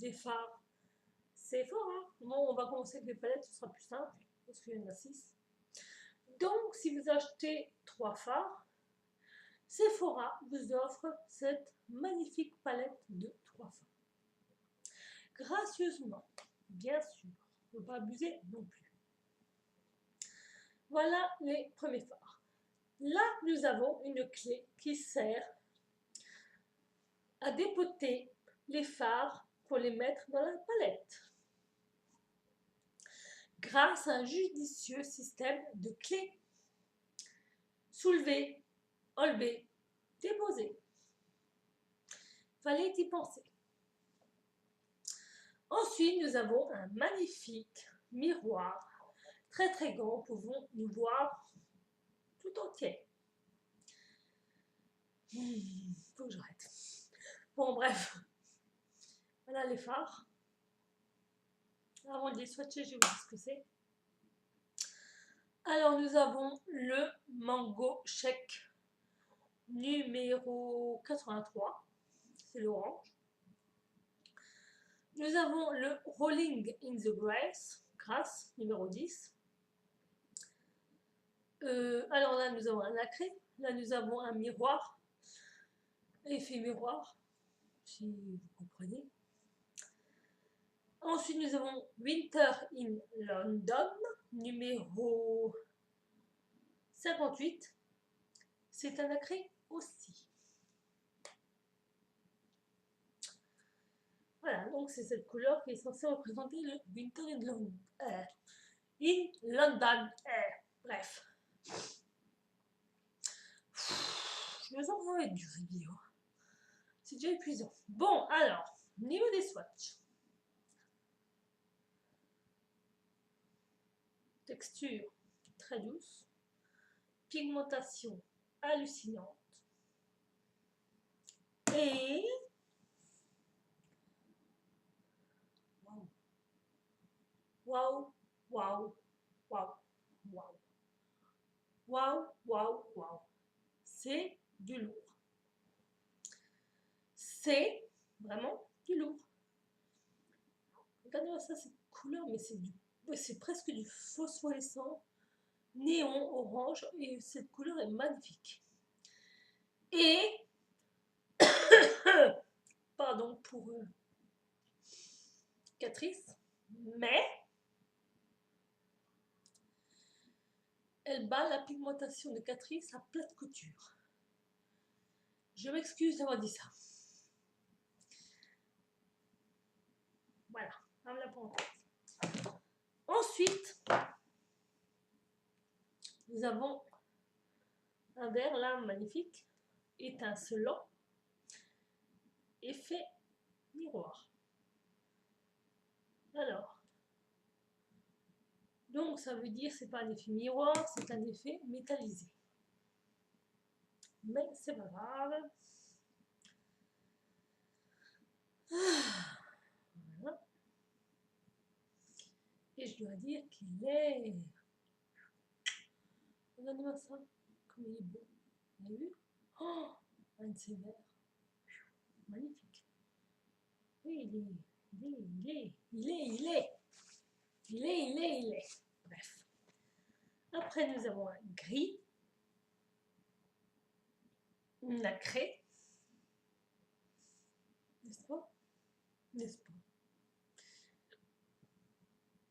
des fards Sephora. Bon, on va commencer avec les palettes, ce sera plus simple, parce qu'il y en a 6. Donc, si vous achetez 3 fards, Sephora vous offre cette magnifique palette de 3 fards. Gracieusement, bien sûr, il ne faut pas abuser non plus. Voilà les premiers fards. Là, nous avons une clé qui sert à dépoter les fards pour les mettre dans la palette. Grâce à un judicieux système de clés. Soulever, enlever, déposer. Fallait y penser. Ensuite, nous avons un magnifique miroir très très grand. Nous pouvons nous voir tout entier. Faut que j'arrête. Bon, bref. Voilà les fards. Avant de les swatcher, je vais vous dire ce que c'est. Alors, nous avons le Mango Shake numéro 83. C'est l'orange. Nous avons le Rolling in the Grass numéro 10. Alors là, nous avons un nacré. Là, nous avons un miroir. Effet miroir, si vous comprenez. Ensuite, nous avons Winter in London, numéro 58. C'est un nacré aussi. Voilà, donc c'est cette couleur qui est censée représenter le Winter in London. Bref. Je me sens que ça va être dur cette vidéo. C'est déjà épuisant. Bon, alors, niveau des swatchs. Texture très douce. Pigmentation hallucinante. Et waouh, waouh, waouh, waouh, waouh, waouh, waouh. C'est du lourd. C'est vraiment du lourd. Regardez-moi ça, cette couleur, mais c'est presque du phosphorescent, néon, orange, et cette couleur est magnifique. Et, pardon pour Catrice, mais elle bat la pigmentation de Catrice à plate couture. Je m'excuse d'avoir dit ça. Voilà, on la parenthèse. Ensuite, nous avons un verre là magnifique, étincelant, effet miroir. Alors, donc ça veut dire c'est pas un effet miroir, c'est un effet métallisé. Mais c'est pas grave. Voilà. Et je dois dire qu'il est... Regardez-moi ça, comme il est beau. Vous avez vu? Oh, un de ces verres. Magnifique. Oui, il est. Bref. Après, nous avons un gris. Nacré. N'est-ce pas? N'est-ce pas?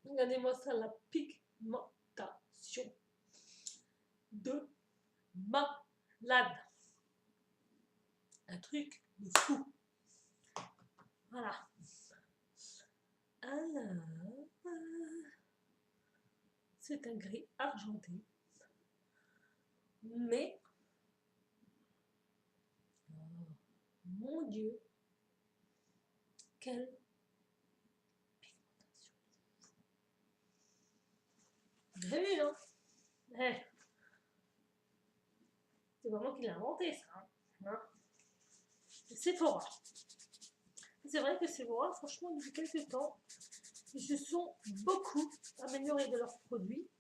Regardez-moi ça, la pigmentation de malade. Un truc de fou. Voilà. Alors, c'est un gris argenté. Mais, oh, mon Dieu, quelle pigmentation. Vous avez vu, non? C'est vraiment qu'il a inventé ça. Hein? Sephora. C'est vrai que Sephora, franchement, depuis quelques temps, ils se sont beaucoup améliorés de leurs produits,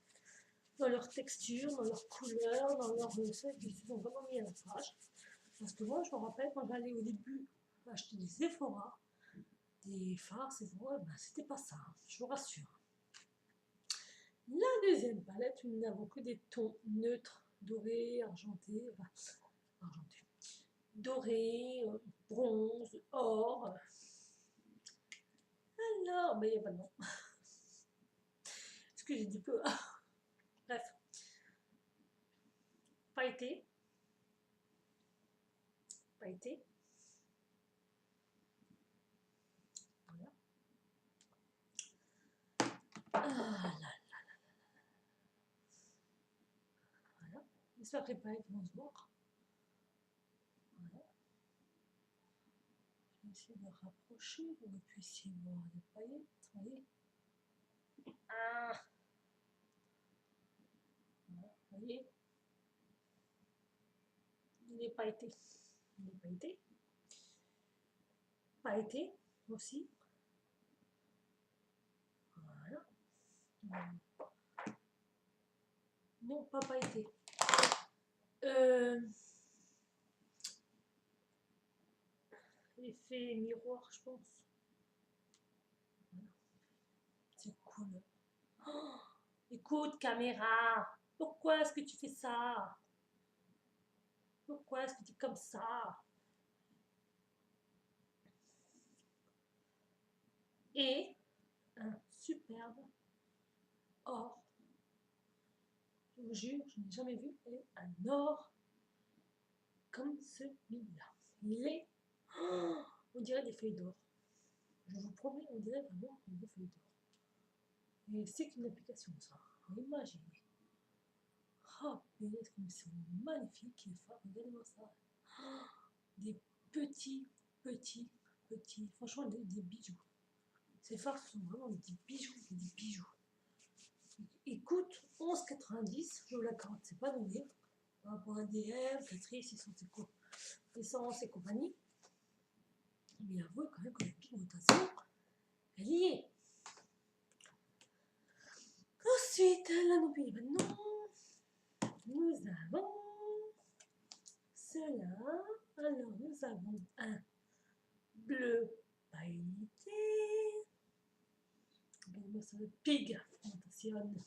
dans leur texture, dans leur couleur, dans leur recette. Ils se sont vraiment mis à la page. Parce que moi, je me rappelle quand j'allais au début acheter des Sephora, des fards, c'est vrai, ben, c'était pas ça, hein, je vous rassure. La deuxième palette, nous n'avons que des tons neutres, dorés, argentés, enfin, argentés, doré, bronze, or. Alors, mais il n'y a pas de nom. Ce que j'ai dit peu. Bref. Pailleté. Pailleté. Voilà. Ah là là. Voilà. J'espère que les paillettes vont se voir. Voilà. Je vais essayer de rapprocher pour que vous puissiez voir les paillettes. Voyez. Ah. Voilà. Vous voyez. Il est pailleté. Il est pailleté. Pailleté aussi. Voilà. Non, pas pailleté. L'effet miroir, je pense. Voilà. C'est cool. Oh, écoute, caméra, pourquoi est-ce que tu fais ça? Pourquoi est-ce que tu es comme ça? Et un superbe or. Je vous jure, je n'ai jamais vu un or comme celui-là. Il est... Oh, on dirait des feuilles d'or. Je vous promets, on dirait vraiment des feuilles d'or. Et c'est une application, ça. Imaginez. Oh, mais comme ils sont magnifiques, les femmes. Regardez-moi ça. Oh, des petits, franchement, des bijoux. Ces fards sont vraiment des bijoux, des bijoux. Ils coûtent 11,90. Je vous l'accorde, c'est pas donné. Par rapport à DM, Catrice, Essence et compagnie. Mais avouez quand même que la pigmentation, elle y est. Ensuite, là, n'oubliez pas de nom. Nous avons cela. Alors, nous avons un bleu pailleté. Regardez-moi ça, le pig. Attention.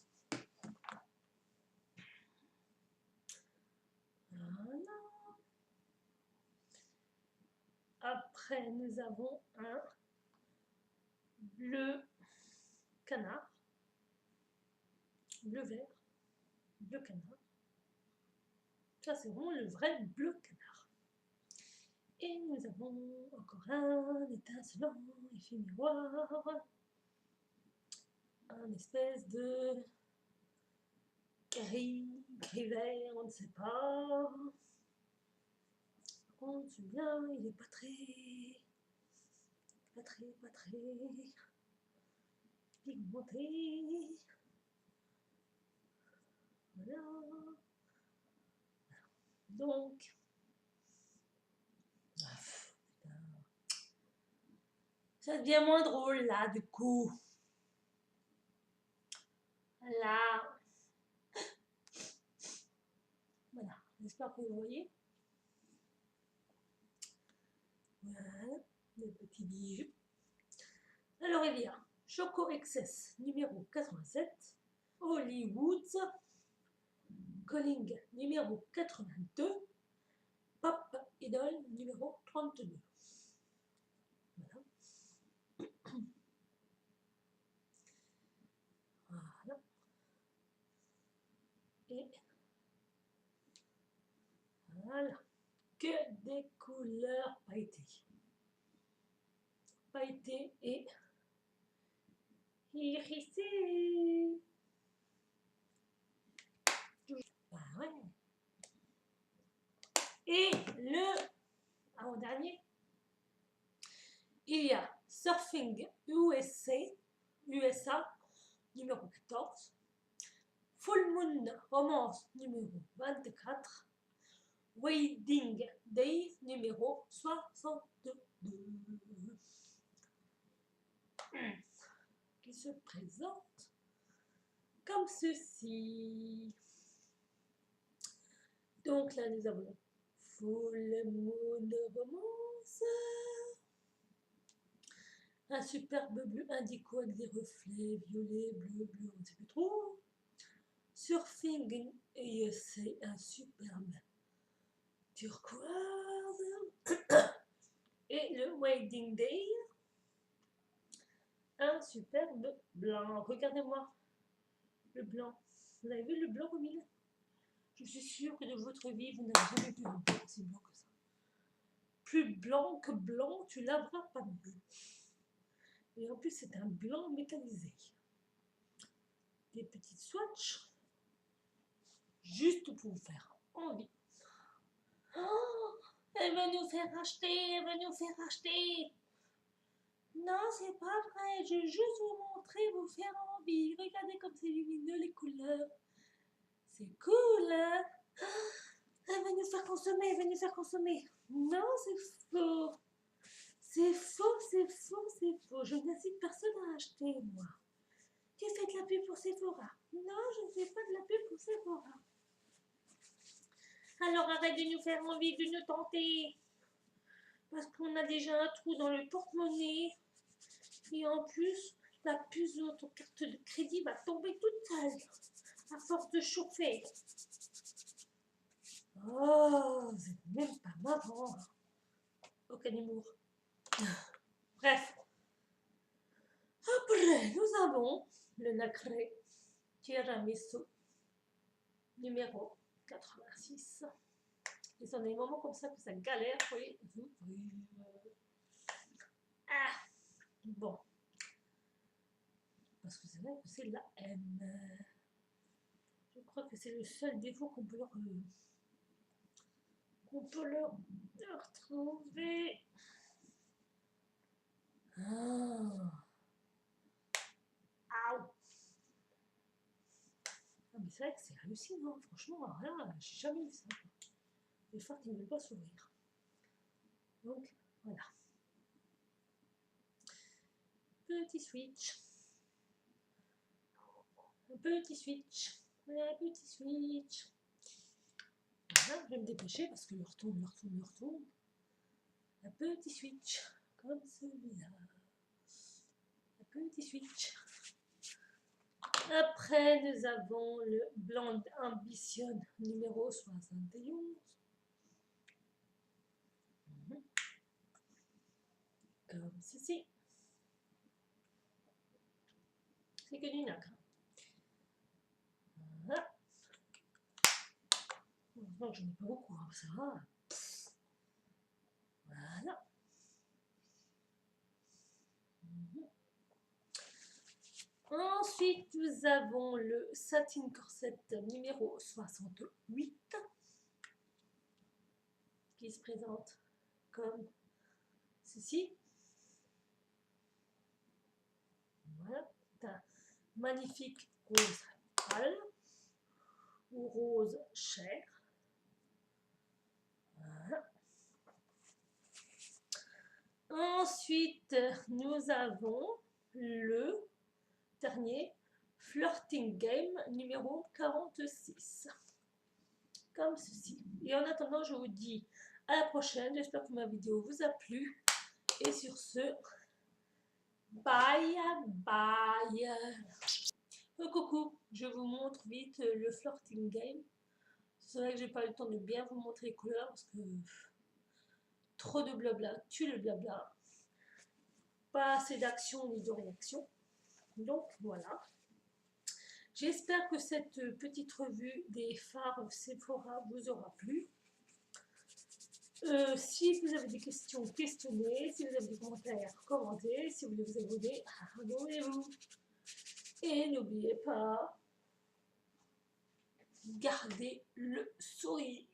Voilà. Après, nous avons un bleu canard. Bleu vert. Bleu canard. Ça, c'est vraiment le vrai bleu canard. Et nous avons encore un étincelant, effet miroir. Un espèce de gris vert, on ne sait pas. Par contre, celui-là, il n'est pas très pigmenté. Voilà. Donc, ça devient moins drôle là, du coup. Là. Voilà, j'espère que vous voyez. Voilà, les petits bijoux. Alors, il y a Choco Excess numéro 87, Hollywoods, Calling numéro 82, Pop Idol numéro 32. Voilà. Voilà. Et voilà. Que des couleurs pailletées. Pailletées et irisées. Bah ouais. Et le avant-dernier, il y a Surfing USA numéro 14, Full Moon Romance numéro 24, Wedding Days numéro 62, qui se présente comme ceci. Donc là, nous avons Full Moon Romance, Un superbe bleu indigo avec des reflets violets, bleu, on ne sait plus trop. Surfing USA, un superbe turquoise. Et le Wedding Day, un superbe blanc. Regardez-moi le blanc. Vous avez vu le blanc au milieu? Je suis sûre que de votre vie, vous n'avez jamais vu un blanc aussi blanc que ça. Plus blanc que blanc, tu laveras pas mieux. Et en plus, c'est un blanc métallisé. Des petites swatchs, juste pour vous faire envie. Oh, elle va nous faire acheter, elle va nous faire acheter. Non, c'est pas vrai, je veux juste vous montrer, vous faire envie. Regardez comme c'est lumineux les couleurs. C'est cool, hein? Elle va nous faire consommer, elle va nous faire consommer. Non, c'est faux. C'est faux, c'est faux, c'est faux. Je n'incite personne à acheter, moi. Tu fais de la pub pour Sephora. Non, je ne fais pas de la pub pour Sephora. Alors arrête de nous faire envie, de nous tenter. Parce qu'on a déjà un trou dans le porte-monnaie. Et en plus, la puce de notre carte de crédit va tomber toute seule. À force de chauffer. Oh, c'est même pas marrant. Aucun humour. Bref. Après, nous avons le nacré tiramisu numéro 86. Et ça, on a des moments comme ça que ça galère. Oui. Ah, bon. Parce que c'est vrai que c'est la M. Je crois que c'est le seul défaut qu'on peut leur retrouver. Ah. Ah, mais c'est vrai que c'est hallucinant, franchement, rien, j'ai jamais vu ça. Les phares qui ne veulent pas s'ouvrir. Donc, voilà. Petit switch. Un petit switch. Un petit switch. Voilà, je vais me dépêcher parce que leur tourne. Un petit switch, comme celui-là. Un petit switch. Après, nous avons le Blonde Ambition numéro 71. Comme ceci. C'est que du nacre. Voilà. Heureusement que je n'ai pas beaucoup, hein, ça va. Voilà. Ensuite, nous avons le Satin Corset numéro 68 qui se présente comme ceci. Voilà, c'est un magnifique rose pâle ou rose chair. Voilà. Ensuite, nous avons le dernier Flirting Game numéro 46 comme ceci. Et en attendant, je vous dis à la prochaine. J'espère que ma vidéo vous a plu et sur ce, bye bye. Coucou, je vous montre vite le Flirting Game. C'est vrai que j'ai pas eu le temps de bien vous montrer les couleurs parce que trop de blabla tue le blabla, pas assez d'action ni de réaction. Donc voilà. J'espère que cette petite revue des fards Sephora vous aura plu. Si vous avez des questions, questionnez. Si vous avez des commentaires, commentez. Si vous voulez vous abonner, abonnez-vous. Et n'oubliez pas, gardez le sourire.